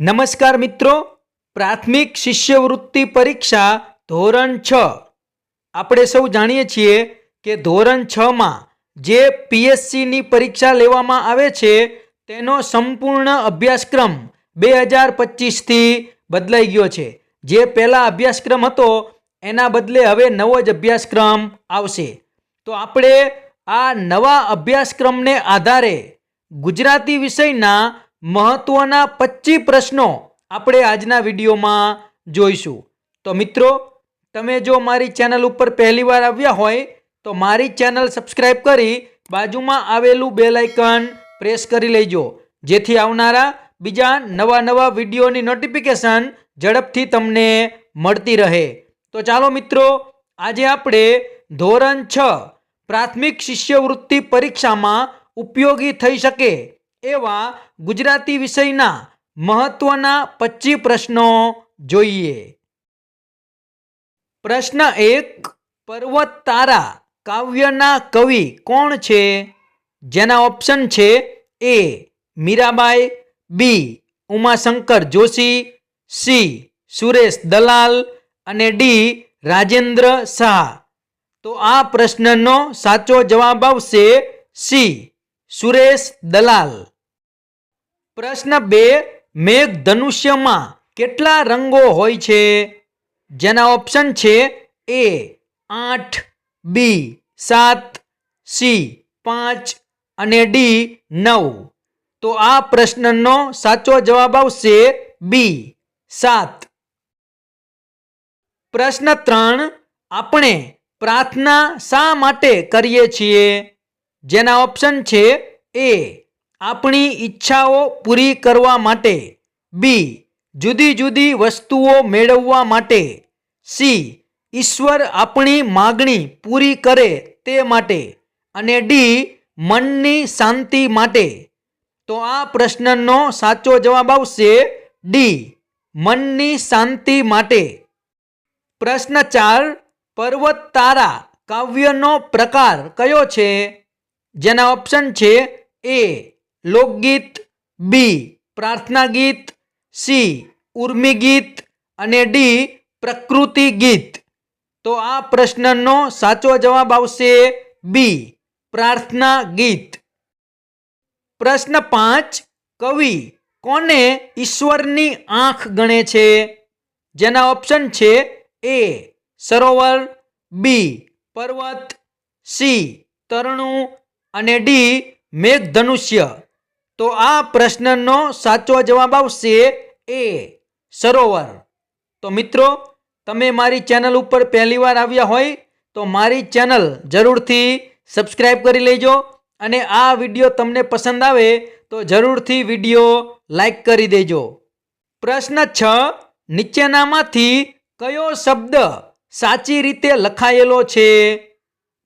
નમસ્કાર મિત્રો, પ્રાથમિક શિષ્યવૃત્તિ પરીક્ષા ધોરણ 6 આપણે સૌ જાણીએ છીએ કે ધોરણ 6માં જે પીએસસીની પરીક્ષા લેવામાં આવે છે તેનો સંપૂર્ણ અભ્યાસક્રમ 2025થી બદલાઈ ગયો છે। જે પહેલા અભ્યાસક્રમ હતો એના બદલે હવે નવો જ અભ્યાસક્રમ આવશે। તો આપણે આ નવા અભ્યાસક્રમને આધારે ગુજરાતી વિષયના મહત્વના 25 પ્રશ્નો આપણે આજના વિડીયોમાં જોઈશું। તો મિત્રો, તમે જો મારી ચેનલ ઉપર પહેલીવાર આવ્યા હોય તો મારી ચેનલ સબસ્ક્રાઇબ કરી બાજુમાં આવેલું બેલ આઇકન પ્રેસ કરી લેજો, જેથી આવનારા બીજા નવા વિડીયોની નોટિફિકેશન ઝડપથી તમને મળતી રહે। તો ચાલો મિત્રો, આજે આપણે ધોરણ 6 પ્રાથમિક શિષ્યવૃત્તિ પરીક્ષામાં ઉપયોગી થઈ શકે એવા ગુજરાતી વિષયના મહત્વના 25 પ્રશ્નો જોઈએ। પ્રશ્ન 1, પર્વત તારા કાવ્યના કવિ કોણ છે? જેના ઓપ્શન છે એ મીરાબાઈ, બી ઉમાશંકર જોશી, સી સુરેશ દલાલ અને ડી રાજેન્દ્ર શાહ। તો આ પ્રશ્નનો સાચો જવાબ આવશે સી સુરેશ દલાલ। પ્રશ્ન 2, મેઘધનુષ્યમાં કેટલા રંગો હોય છે? જેના ઓપ્શન છે એ 8, બી 7, સી 5 અને ડી 9। તો આ પ્રશ્નનો સાચો જવાબ આવશે બી 7। પ્રશ્ન 3, આપણે પ્રાર્થના શા માટે કરીએ છીએ? જેના ઓપ્શન છે એ આપણી ઈચ્છાઓ પૂરી કરવા માટે, બી જુદી જુદી વસ્તુઓ મેળવવા માટે, સી ઈશ્વર આપણી માગણી પૂરી કરે તે માટે અને ડી મનની શાંતિ માટે। તો આ પ્રશ્નનો સાચો જવાબ આવશે ડી મનની શાંતિ માટે। પ્રશ્ન 4, પર્વત તારા કાવ્યનો પ્રકાર કયો છે? જેના ઓપ્શન છે એ લોકગીત, બી પ્રાર્થના ગીત, સી ઉર્મી ગીત અને ડી પ્રકૃતિ ગીત। તો આ પ્રશ્નનો સાચો જવાબ આવશે બી પ્રાર્થના ગીત। પ્રશ્ન 5, કવિ કોને ઈશ્વરની આંખ ગણે છે? જેના ઓપ્શન છે એ સરોવર, બી પર્વત, સી તરણું અને ડી મેઘધનુષ્ય। તો આ પ્રશ્નનો સાચો જવાબ આવશે એ સરોવર। તો મિત્રો, તમે મારી ચેનલ ઉપર પહેલીવાર આવ્યા હોય તો મારી ચેનલ જરૂરથી સબસ્ક્રાઇબ કરી લેજો અને આ વિડીયો તમને પસંદ આવે તો જરૂરથી વિડીયો લાઈક કરી દેજો। પ્રશ્ન 6, નીચેનામાંથી કયો શબ્દ સાચી રીતે લખાયેલો છે?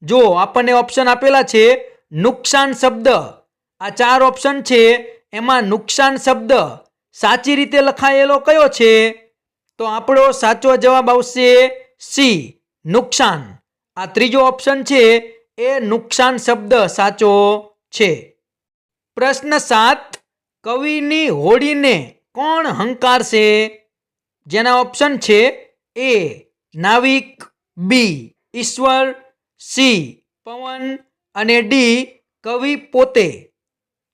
જો આપણને ઓપ્શન આપેલા છે નુકસાન શબ્દ, આ 4 ઓપ્શન છે એમાં નુકસાન શબ્દ સાચી રીતે લખાયેલો કયો છે? તો આપણો સાચો જવાબ આવશે સી નુકસાન। આ ત્રીજો ઓપ્શન છે એ નુકસાન શબ્દ સાચો છે। પ્રશ્ન 7, કવિની હોડીને કોણ હંકારશે? જેના ઓપ્શન છે એ નાવિક, બી ઈશ્વર, સી પવન અને ડી કવિ પોતે।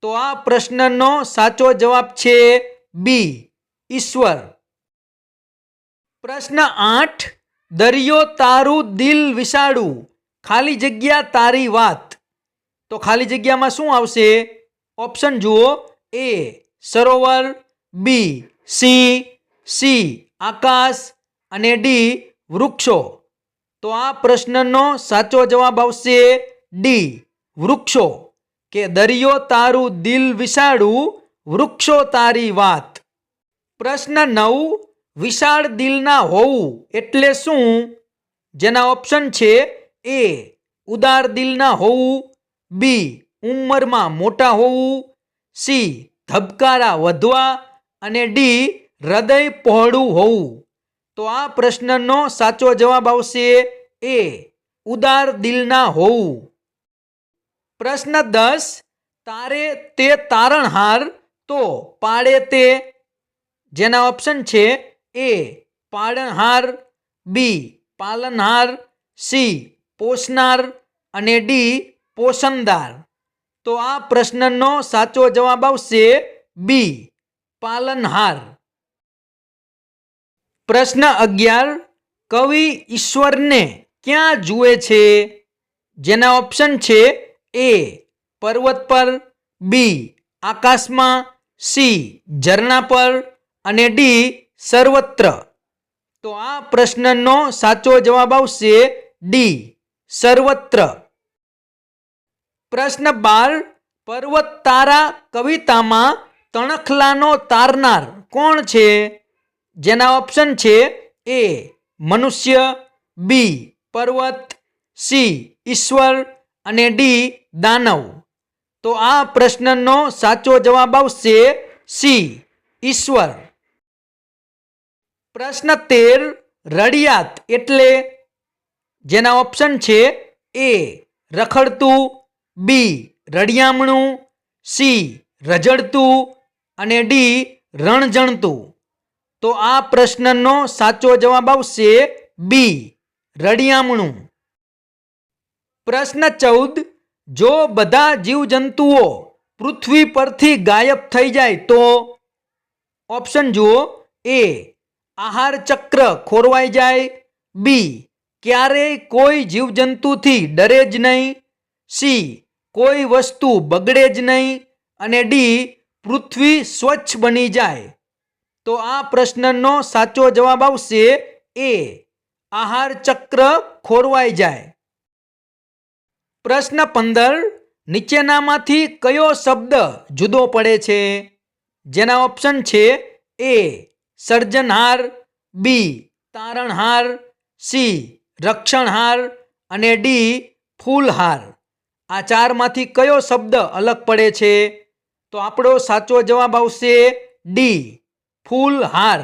તો આ પ્રશ્નનો સાચો જવાબ છે બી ઈશ્વર। પ્રશ્ન 8, દરિયો તારું દિલ વિસાડું, ખાલી જગ્યા તારી વાત। તો ખાલી જગ્યામાં શું આવશે? ઓપ્શન જુઓ, એ સરોવર, બી સિંહ, સી આકાશ અને ડી વૃક્ષો। તો આ પ્રશ્નનો સાચો જવાબ આવશે ડી વૃક્ષો, કે દરિયો તારું દિલ વિસાડું, વૃક્ષો તારી વાત। પ્રશ્ન 9, વિશાળ દિલના હોવું એટલે શું? જેના ઓપ્શન છે એ ઉદાર દિલના હોવું, બી ઉંમરમાં મોટા હોવું, સી ધબકારા વધવા અને ડી હૃદય પહોળું હોવું। તો આ પ્રશ્નનો સાચો જવાબ આવશે એ ઉદાર દિલના હોવું। પ્રશ્ન 10, તારે તે તારણહાર તો પાડે તે। જેના ઓપ્શન છે એ પાળનહાર, બી પાલનહાર, સી પોષનાર અને ડી પોષણદાર. તો આ પ્રશ્નનો સાચો જવાબ આવશે બી પાલનહાર. પ્રશ્ન 11. કવિ ઈશ્વરને ક્યાં જુએ છે? જેના ઓપ્શન છે એ પર્વત પર, બી આકાશમાં, સી ઝરણા પર અને ડી સર્વત્ર. તો આ પ્રશ્નનો સાચો જવાબ આવશે ડી સર્વત્ર. પ્રશ્ન 12. પર્વત તારા કવિતામાં તણખલાનો તારનાર કોણ છે? જેના ઓપ્શન છે એ મનુષ્ય, બી પર્વત, સી ઈશ્વર અને ડી દાનવ. તો આ પ્રશ્નનો સાચો જવાબ આવશે સી ઈશ્વર. પ્રશ્ન 13. રડિયાત એટલે? જેના ઓપ્શન છે એ રખડતું, બી રડિયામણું, સી રઝળતું અને ડી રણજણતું. તો આ પ્રશ્નનો સાચો જવાબ આવશે બી રડિયામણું. પ્રશ્ન 14. જો બધા જીવજંતુઓ પૃથ્વી પરથી ગાયબ થઈ જાય તો? ઓપ્શન જુઓ. એ આહાર ચક્ર ખોરવાઈ જાય, બી ક્યારેય કોઈ જીવજંતુથી ડરે જ નહીં, સી કોઈ વસ્તુ બગડે જ નહીં અને ડી પૃથ્વી સ્વચ્છ બની જાય. તો આ પ્રશ્નનો સાચો જવાબ આવશે એ આહાર ચક્ર ખોરવાઈ જાય. પ્રશ્ન 15. નીચેનામાંથી કયો શબ્દ જુદો પડે છે? જેના ઓપ્શન છે એ સર્જનહાર, બી તારણહાર, સી રક્ષણહાર અને ડી ફૂલહાર. આ ચારમાંથી કયો શબ્દ અલગ પડે છે? તો આપણો સાચો જવાબ આવશે ડી ફૂલહાર.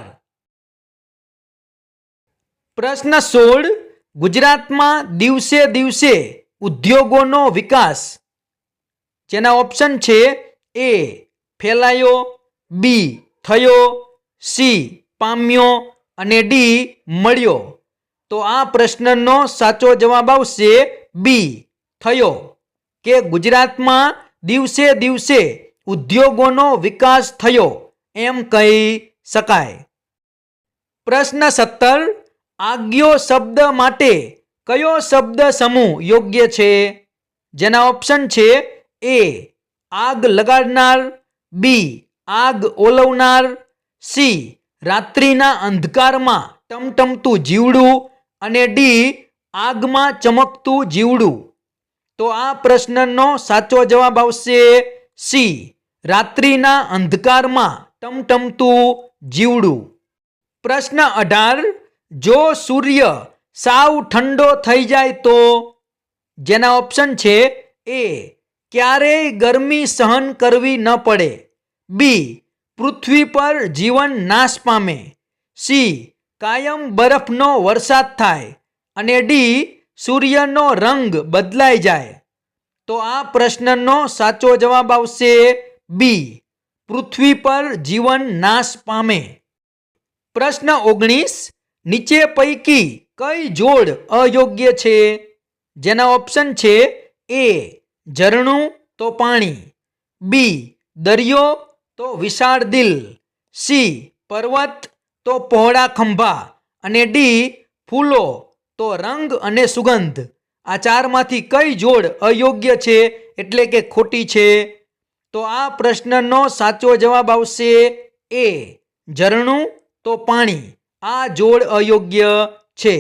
પ્રશ્ન 16. ગુજરાતમાં દિવસે દિવસે ઉદ્યોગોનો વિકાસ. જેના ઓપ્શન છે એ ફેલાયો, બી થયો, સી પામ્યો અને ડી મળ્યો. તો આ પ્રશ્નનો સાચો જવાબ આવશે બી થયો, કે ગુજરાતમાં દિવસે દિવસે ઉદ્યોગોનો વિકાસ થયો એમ કહી શકાય. પ્રશ્ન 17. આજ્ઞો શબ્દ માટે કયો શબ્દ સમૂહ યોગ્ય છે? જેના ઓપ્શન છે એ આગ લગાડનાર, બી આગ ઓલવનાર, સી રાત્રિના અંધકારમાં ટમટમતું જીવડું અને ડી આગમાં ચમકતું જીવડું. તો આ પ્રશ્નનો સાચો જવાબ આવશે સી રાત્રિના અંધકારમાં ટમટમતું જીવડું. પ્રશ્ન 18. જો સૂર્ય સાવ ઠંડો થઈ જાય તો? જેના ઓપ્શન છે એ ક્યારેય ગરમી સહન કરવી ન પડે, બી પૃથ્વી પર જીવન નાશ પામે, સી કાયમ બરફનો વરસાદ થાય અને ડી સૂર્યનો રંગ બદલાઈ જાય. તો આ પ્રશ્નનો સાચો જવાબ આવશે બી પૃથ્વી પર જીવન નાશ પામે. પ્રશ્ન 19. નીચે પૈકી કઈ જોડ અયોગ્ય છે? જેના ઓપ્શન છે એ ઝરણું તો પાણી, બી દરિયો તો વિશાળ દિલ, સી પર્વત તો પહોળા ખંભા અને ડી ફૂલો તો રંગ અને સુગંધ. આ ચારમાંથી કઈ જોડ અયોગ્ય છે એટલે કે ખોટી છે? તો આ પ્રશ્નનો સાચો જવાબ આવશે એ ઝરણું તો પાણી. આ જોડ અયોગ્ય છે.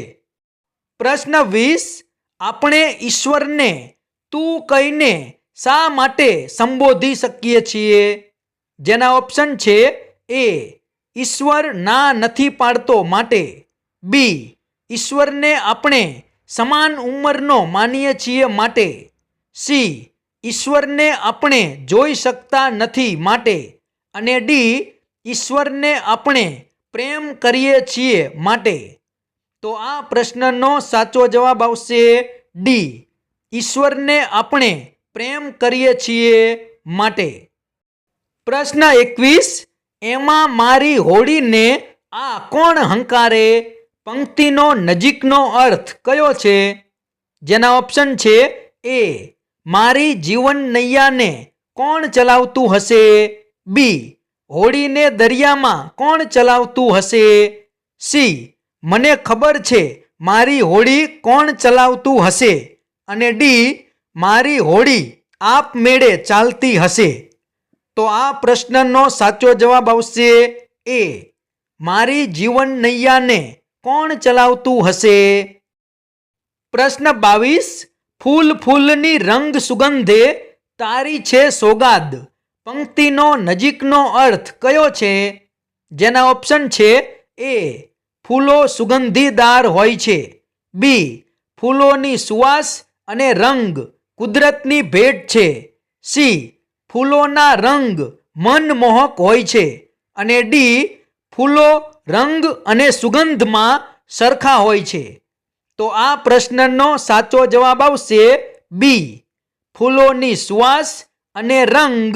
પ્રશ્ન 20. આપણે ઈશ્વરને તું કહીને શા માટે સંબોધી શકીએ છીએ? જેના ઓપ્શન છે એ ઈશ્વર ના નથી પાડતો માટે, બી ઈશ્વરને આપણે સમાન ઉંમરનો માનીએ છીએ માટે, સી ઈશ્વરને આપણે જોઈ શકતા નથી માટે અને ડી ઈશ્વરને આપણે પ્રેમ કરીએ છીએ માટે. તો આ પ્રશ્નનો સાચો જવાબ આવશે ડી ઈશ્વરને આપણે પ્રેમ કરીએ છીએ માટે. પ્રશ્ન 21. એમાં મારી હોડીને આ કોણ હંકારે? પંક્તિનો નજીકનો અર્થ કયો છે? જેના ઓપ્શન છે એ મારી જીવન નૈયાને કોણ ચલાવતું હશે? બી હોડીને દરિયામાં કોણ ચલાવતું હશે? સી મને ખબર છે મારી હોડી કોણ ચલાવતું હશે? અને ડી મારી હોડી આપમેળે ચાલતી હશે. તો આ પ્રશ્નનો સાચો જવાબ આવશે એ મારી જીવન નૈયાને કોણ ચલાવતું હશે? પ્રશ્ન 22. ફૂલ ફૂલની રંગ સુગંધે તારી છે સોગાદ. પંક્તિનો નજીકનો અર્થ કયો છે? જેના ઓપ્શન છે એ ફૂલો સુગંધીદાર હોય છે. બી ફૂલોની સુવાસ અને રંગ કુદરતની ભેટ છે. સી ફૂલોના રંગ મનમોહક હોય છે. અને ડી ફૂલો રંગ અને સુગંધમાં સરખા હોય છે. તો આ પ્રશ્નનો સાચો જવાબ આવશે બી ફૂલોની સુવાસ અને રંગ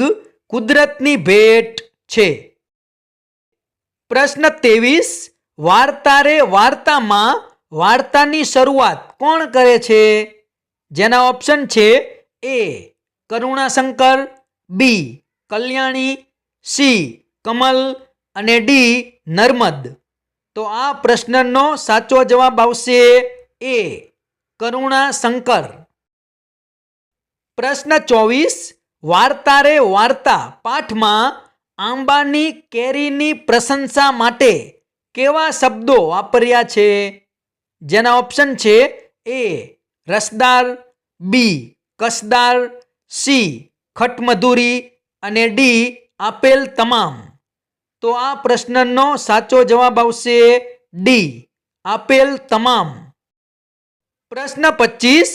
કુદરતની ભેટ છે. પ્રશ્ન 23. વાર્તા રે વાર્તામાં વાર્તાની શરૂઆત કોણ કરે છે? જેના ઓપ્શન છે એ કરુણાશંકર, બી કલ્યાણી, સી કમલ અને ડી નર્મદ. તો આ પ્રશ્નનો સાચો જવાબ આવશે એ કરુણાશંકર. પ્રશ્ન 24. વાર્તા રે વાર્તા પાઠમાં આંબાની કેરીની પ્રશંસા માટે કેવા શબ્દો વાપર્યા છે? જેના ઓપ્શન છે એ રસદાર, બી કસદાર, સી ખટમધુરી અને ડી આપેલ તમામ. તો આ પ્રશ્નનો સાચો જવાબ આવશે ડી આપેલ તમામ. પ્રશ્ન 25.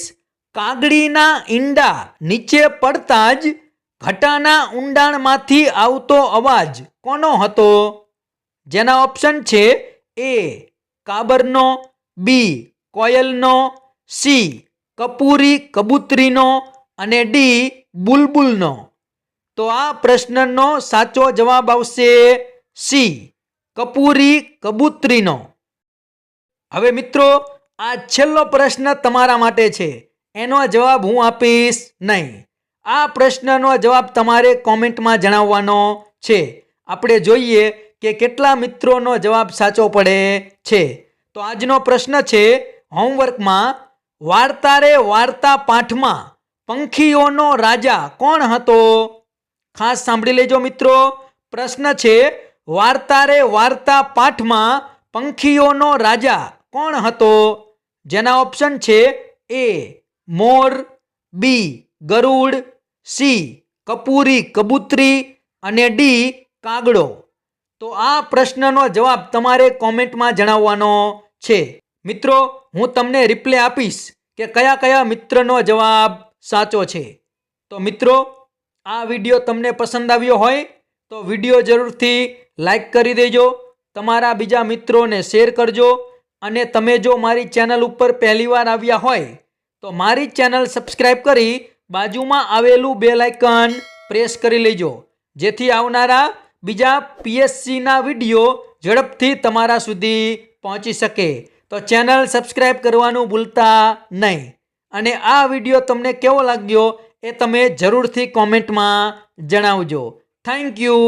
કાગડીના ઈંડા નીચે પડતા જ ઘટાના ઊંડાણમાંથી આવતો અવાજ કોનો હતો? જેના ઓપ્શન છે એ કાબરનો, બી કોયલનો, સી કપૂરી કબૂતરીનો અને ડી બુલબુલનો. તો આ પ્રશ્નનો સાચો જવાબ આવશે સી કપૂરી કબૂતરીનો. હવે મિત્રો આ છેલ્લો પ્રશ્ન તમારા માટે છે. એનો જવાબ હું આપીશ નહીં. આ પ્રશ્નનો જવાબ તમારે કોમેન્ટમાં જણાવવાનો છે. આપણે જોઈએ કે કેટલા મિત્રોનો જવાબ સાચો પડે છે. તો આજનો પ્રશ્ન છે હોમવર્કમાં, વાર્તા રે વાર્તા પાઠમાં પંખીઓનો રાજા કોણ હતો? ખાસ સાંભળી લેજો મિત્રો. પ્રશ્ન છે વાર્તા રે વાર્તા પાઠમાં પંખીઓનો રાજા કોણ હતો? જેના ઓપ્શન છે એ મોર, બી ગરુડ, સી કપૂરી કબૂતરી અને ડી કાગડો. તો આ પ્રશ્નનો જવાબ તમારે કોમેન્ટમાં જણાવવાનો છે. મિત્રો હું તમને રિપ્લે આપીશ કે કયા કયા મિત્રનો જવાબ સાચો છે. તો મિત્રો આ વિડીયો તમને પસંદ આવ્યો હોય તો વિડીયો જરૂરથી લાઈક કરી દેજો, તમારા બીજા મિત્રોને શેર કરજો. અને તમે જો મારી ચેનલ ઉપર પહેલીવાર આવ્યા હોય તો મારી ચેનલ સબસ્ક્રાઈબ કરી બાજુમાં આવેલું બેલ આઇકન પ્રેસ કરી લેજો, જેથી આવનારા બીજા પીએસસીના વિડીયો ઝડપથી તમારા સુધી પહોંચી શકે. તો ચેનલ સબસ્ક્રાઈબ કરવાનું ભૂલતા નહીં. અને આ વિડીયો તમને કેવો લાગ્યો એ તમે જરૂરથી કોમેન્ટમાં જણાવજો. Thank you.